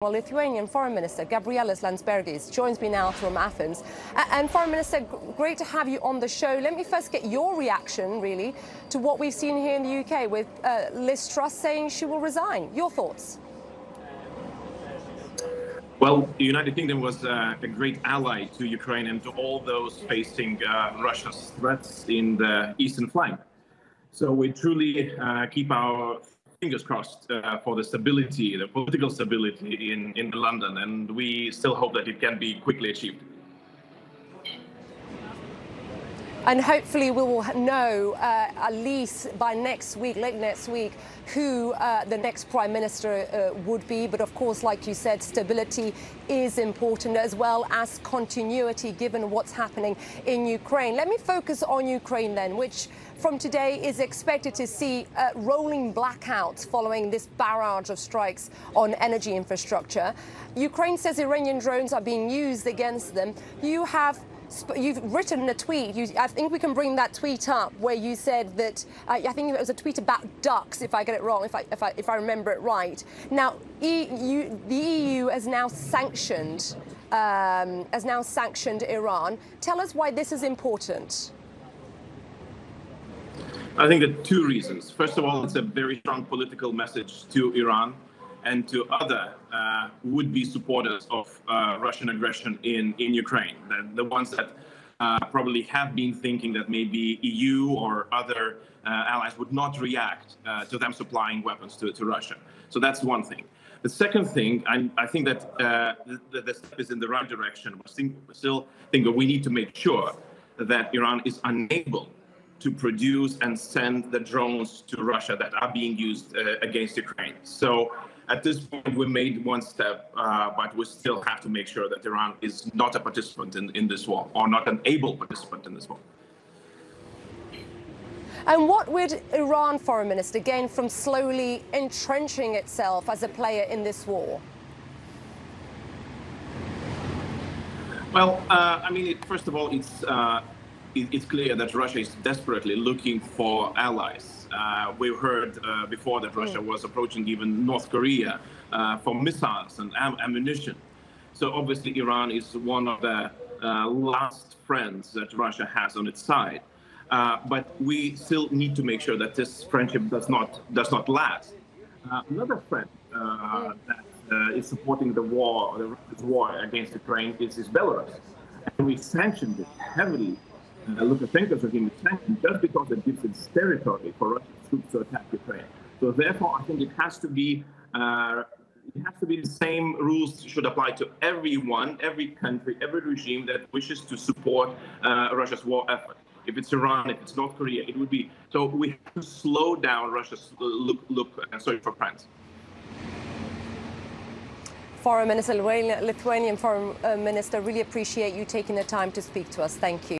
Well, Lithuanian Foreign Minister Gabrielius Landsbergis joins me now from Athens. And Foreign Minister, great to have you on the show. Let me first get your reaction, really, to what we've seen here in the UK with Liz Truss saying she will resign. Your thoughts? Well, the United Kingdom was a great ally to Ukraine and to all those facing Russia's threats in the eastern flank. So we truly keep our fingers crossed for the stability, the political stability in London, and we still hope that it can be quickly achieved. And hopefully we will know at least by next week, late next week, who the next Prime Minister would be. But of course, like you said, stability is important as well as continuity given what's happening in Ukraine. Let me focus on Ukraine then, which from today is expected to see rolling blackouts following this barrage of strikes on energy infrastructure. Ukraine says Iranian drones are being used against them. You've written a tweet. I think we can bring that tweet up where you said that I think it was a tweet about ducks, if I get it wrong, if I remember it right. Now, the EU has now sanctioned Iran. Tell us why this is important. I think there are two reasons. First of all, it's a very strong political message to Iran and to other would-be supporters of Russian aggression in Ukraine, the ones that probably have been thinking that maybe EU or other allies would not react to them supplying weapons to Russia. So that's one thing. The second thing, I think that the step is in the right direction. We still think that we need to make sure that Iran is unable to produce and send the drones to Russia that are being used against Ukraine. So at this point, we made one step, but we still have to make sure that Iran is not a participant in this war, or not an able participant in this war. And what would Iran, Foreign Minister, gain from slowly entrenching itself as a player in this war? Well, I mean, first of all, it's clear that Russia is desperately looking for allies. We've heard before that Russia was approaching even North Korea for missiles and ammunition. So obviously Iran is one of the last friends that Russia has on its side. But we still need to make sure that this friendship does not last. Another friend that is supporting the war against Ukraine is Belarus. And we sanctioned it heavily. Lukashenko's regime is sanctioned just because it gives its territory for Russian troops to attack Ukraine. So therefore, I think it has to be the same rules should apply to everyone, every country, every regime that wishes to support Russia's war effort. If it's Iran, if it's North Korea, it would be. So we have to slow down Russia's look and search for friends. Foreign Minister, Lithuanian Foreign Minister, really appreciate you taking the time to speak to us. Thank you.